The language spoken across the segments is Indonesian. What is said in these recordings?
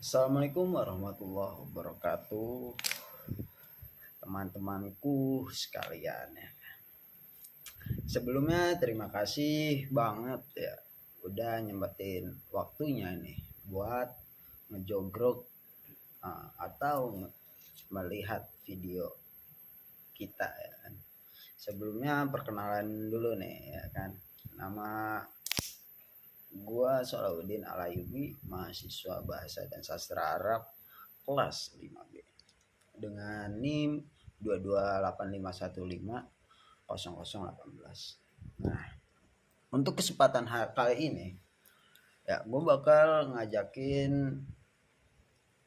Assalamualaikum warahmatullahi wabarakatuh, teman-temanku sekalian ya. Sebelumnya terima kasih banget ya udah nyempetin waktunya nih buat ngejogrok atau melihat video kita ya kan. Sebelumnya perkenalan dulu nih ya kan. Nama gua Solahuddin Alayubi, mahasiswa Bahasa dan Sastra Arab kelas 5B dengan NIM 22851500018. Nah, untuk kesempatan kali ini ya gue bakal ngajakin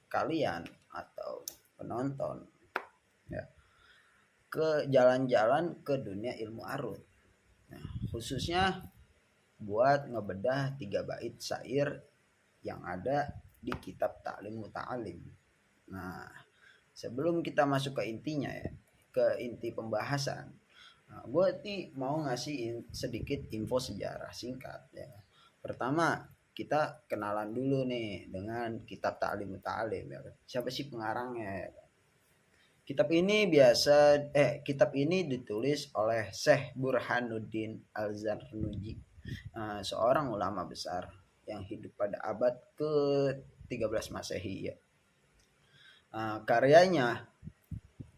kalian atau penonton ya ke jalan-jalan ke dunia ilmu arut. Nah, khususnya buat ngebedah 3 bait syair yang ada di kitab Ta'lim Muta'alim. Nah, sebelum kita masuk ke intinya ya, ke inti pembahasan, nah, gue nih mau ngasih sedikit info sejarah singkat ya. Pertama, kita kenalan dulu nih dengan kitab Ta'lim Muta'alim ya. Siapa sih pengarangnya ya? Kitab ini ditulis oleh Syekh Burhanuddin Al-Zarnuji, seorang ulama besar yang hidup pada abad ke-13 Masehi ya. Karyanya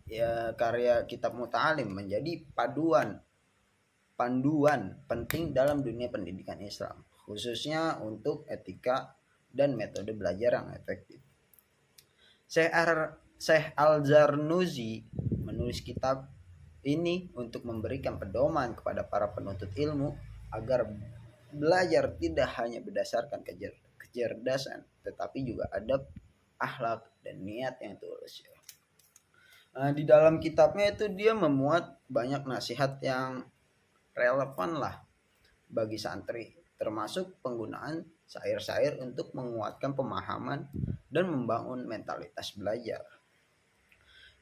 ya, karya kitab Muta'alim menjadi panduan penting dalam dunia pendidikan Islam, khususnya untuk etika dan metode belajar yang efektif. Syekh Al-Zarnuji menulis kitab ini untuk memberikan pedoman kepada para penuntut ilmu agar belajar tidak hanya berdasarkan kecerdasan, tetapi juga adab, akhlak, dan niat yang tulus. Di dalam kitabnya itu dia memuat banyak nasihat yang relevan lah bagi santri, termasuk penggunaan syair-syair untuk menguatkan pemahaman dan membangun mentalitas belajar.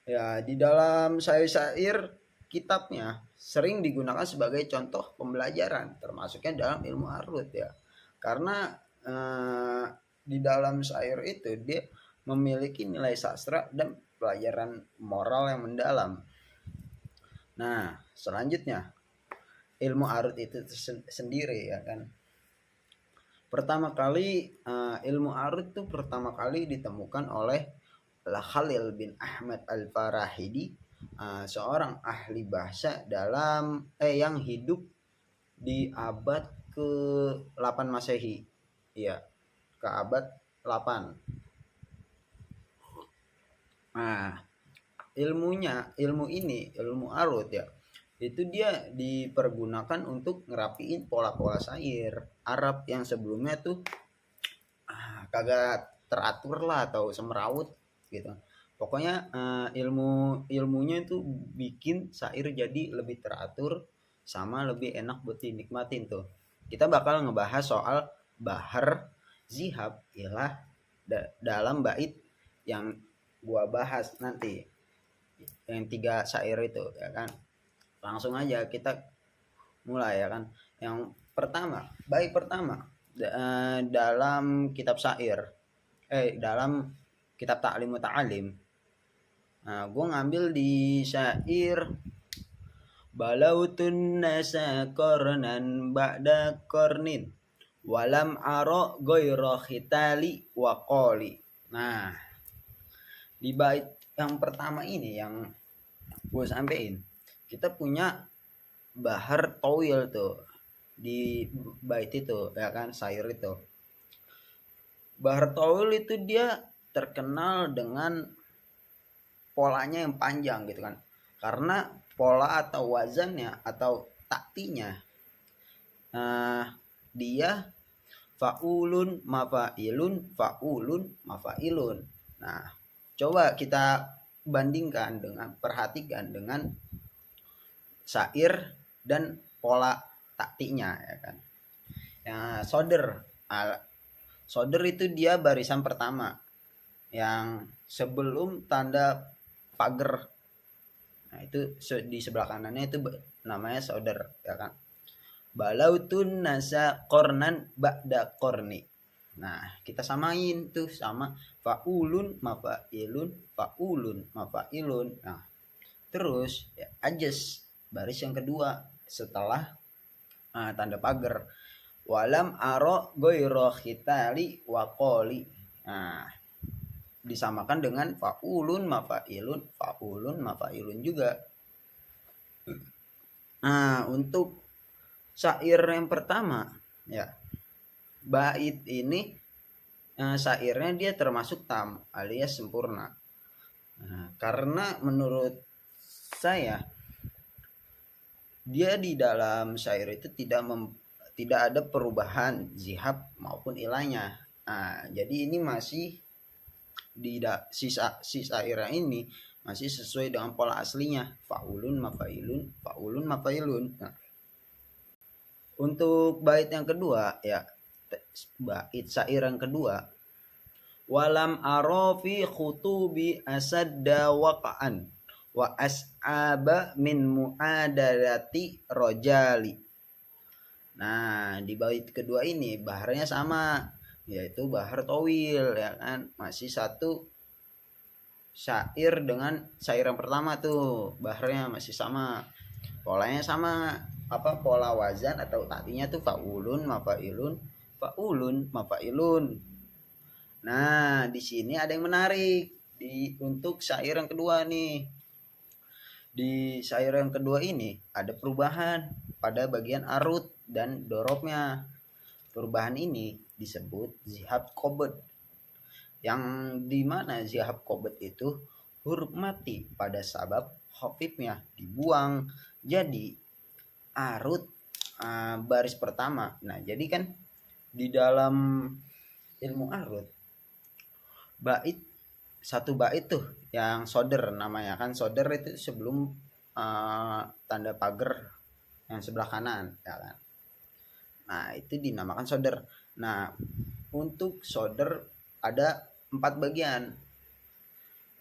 Ya, di dalam syair-syair kitabnya sering digunakan sebagai contoh pembelajaran, termasuknya dalam ilmu arut ya. Karena di dalam syair itu dia memiliki nilai sastra dan pelajaran moral yang mendalam. Nah, selanjutnya ilmu arut itu sendiri ya kan. Pertama kali ilmu arut itu pertama kali ditemukan oleh Khalil bin Ahmad Al-Farahidi, seorang ahli bahasa yang hidup di abad ke-8 Masehi. Iya, ke abad 8. Nah, ilmu arut ya, itu dia dipergunakan untuk ngerapiin pola-pola syair Arab yang sebelumnya tuh kagak teratur lah atau semrawut gitu. Pokoknya ilmunya itu bikin syair jadi lebih teratur sama lebih enak buat dinikmatin tuh. Kita bakal ngebahas soal bahar, zihab, ilah dalam bait yang gua bahas nanti, yang 3 syair itu ya kan. Langsung aja kita mulai ya kan. Yang pertama, bait pertama dalam kitab syair dalam kitab Ta'lim Muta'alim. Nah, gue ngambil di syair Balautun nasa kornan ba'da kornin walam aro goyro khitali waqoli. Nah, di bait yang pertama ini yang gue sampein, kita punya bahar tawil tuh di bait itu ya kan, syair itu. Bahar tawil itu dia terkenal dengan polanya yang panjang gitu kan, karena pola atau wazannya atau taktinya dia faulun mafailun. Nah, coba kita perhatikan dengan syair dan pola taktinya ya kan. Soder itu dia barisan pertama yang sebelum tanda pagar. Nah, itu di sebelah kanannya itu namanya soder ya kan. Balautun nasa kornan ba'da korni. Nah, kita samain tuh sama faulun mafailun faulun mafailun. Nah, terus ya, adjust baris yang kedua setelah tanda pagar. Walam aro goiro khitali wakoli. Nah, disamakan dengan faulun mafailun juga. Nah, untuk syair yang pertama ya, bait ini syairnya dia termasuk tam alias sempurna. Nah, karena menurut saya dia di dalam syair itu tidak ada perubahan zihab maupun ilahnya. Nah, jadi ini masih di si syairnya ini masih sesuai dengan pola aslinya faulun mafailun. Nah, untuk bait yang kedua ya, bait syair yang kedua, walam arofi khutubi asadda waqa'an wa as'aba min mu'adalati rojali. Nah, di bait kedua ini baharnya sama, yaitu bahar towil ya kan, masih satu syair dengan syair yang pertama tuh, baharnya masih sama, polanya sama, apa pola wazan atau tadinya tuh faulun mafailun. Nah, di sini ada yang menarik untuk syair yang kedua nih. Di syair yang kedua ini ada perubahan pada bagian arut dan dorobnya. Perubahan ini disebut zihab qobet. Yang dimana zihab qobet itu huruf mati pada sabab khafifnya dibuang. Jadi arut baris pertama. Nah, jadi kan di dalam ilmu arut bait, satu bait tuh yang soder namanya kan, soder itu sebelum tanda pagar yang sebelah kanan ya kan. Nah, itu dinamakan soder. Nah, untuk soder ada 4 bagian.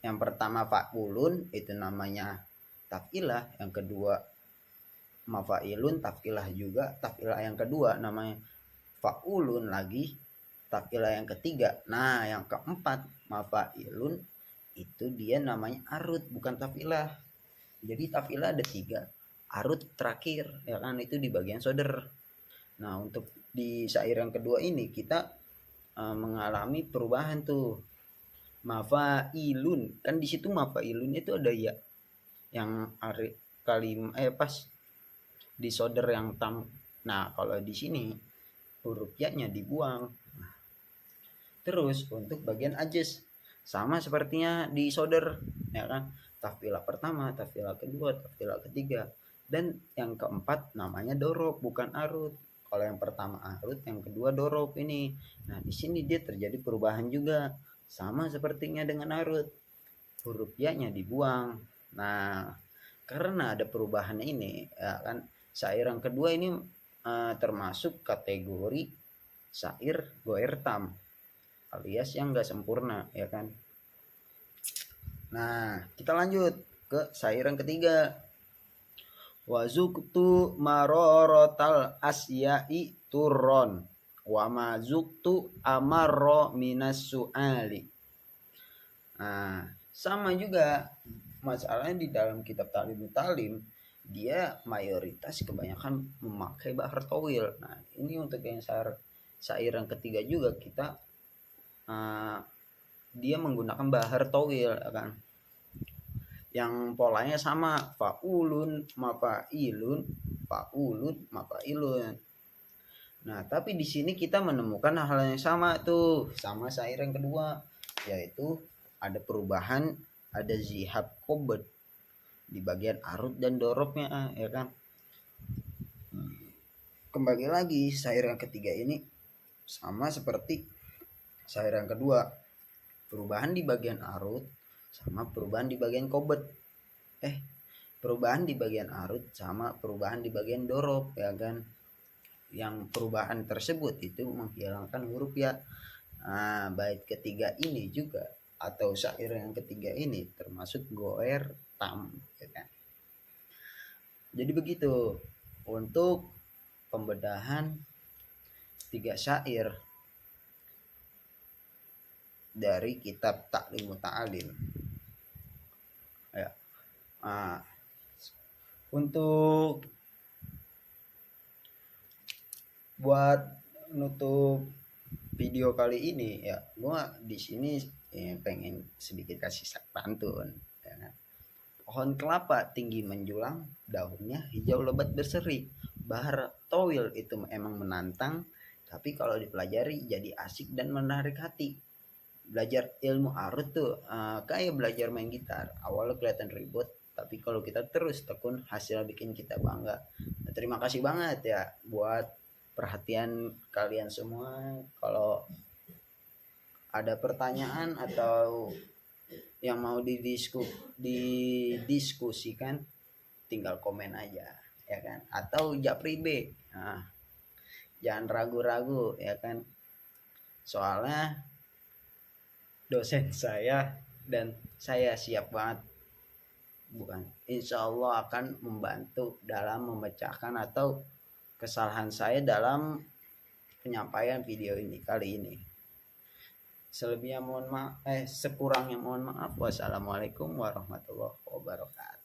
Yang pertama fa'ulun itu namanya tafilah, yang kedua mafailun tafilah juga, tafilah yang kedua namanya fa'ulun lagi, tafilah yang ketiga. Nah, yang keempat mafailun itu dia namanya arut bukan tafilah. Jadi tafilah ada 3, arut terakhir ya kan, itu di bagian soder. Nah, untuk di syair yang kedua ini kita mengalami perubahan tuh. Mafailun, kan di situ mafailun itu ada ya yang pas di soder yang tam. Nah, kalau di sini huruf ya-nya dibuang. Nah, terus untuk bagian ajes sama sepertinya di soder ya kan, tafilah pertama, tafilah kedua, tafilah ketiga, dan yang keempat namanya dorob bukan arut. Kalau yang pertama arut, yang kedua dorob ini. Nah, di sini dia terjadi perubahan juga sama sepertinya dengan arut, huruf ya-nya dibuang. Nah, karena ada perubahan ini ya kan, syair yang kedua ini termasuk kategori syair goer tam alias yang enggak sempurna ya kan. Nah, kita lanjut ke syair yang ketiga. Wazuktu marorotal asyai turron wa mazuktu amarro minas su'ali. Nah, sama juga masalahnya di dalam kitab Talim dia mayoritas kebanyakan memakai bahar towil. Nah, ini untuk yang syair yang ketiga juga kita dia menggunakan bahar towil kan, yang polanya sama faulun mafailun mafailun. Nah, tapi di sini kita menemukan hal yang sama tuh sama syair yang kedua, yaitu ada perubahan, ada zihab qobet di bagian arut dan dorobnya ya kan. Kembali lagi syair yang ketiga ini sama seperti syair yang kedua, perubahan di bagian arut sama perubahan di bagian qobet. Perubahan di bagian arut sama perubahan di bagian dorob ya kan. Yang perubahan tersebut itu menghilangkan huruf ya. Nah, bait ketiga ini juga atau syair yang ketiga ini termasuk goer tam ya kan. Jadi begitu untuk pembedahan 3 syair dari kitab Ta'lim Muta'alim ya. Untuk buat nutup video kali ini ya, gua di sini pengen sedikit kasih pantun ya kan? Pohon kelapa tinggi menjulang, daunnya hijau lebat berseri. Bahar towil itu emang menantang, tapi kalau dipelajari jadi asik dan menarik hati. Belajar ilmu arut tuh kayak belajar main gitar. Awalnya kelihatan ribet, tapi kalau kita terus tekun, hasil bikin kita bangga. Nah, terima kasih banget ya buat perhatian kalian semua. Kalau ada pertanyaan atau yang mau didiskusikan, tinggal komen aja ya kan, atau japri B. Nah, jangan ragu-ragu ya kan, soalnya dosen saya dan saya siap banget, bukan, insya Allah akan membantu dalam memecahkan atau kesalahan saya dalam penyampaian video ini kali ini. Selebihnya mohon maaf, sekurangnya mohon maaf. Wassalamualaikum warahmatullahi wabarakatuh.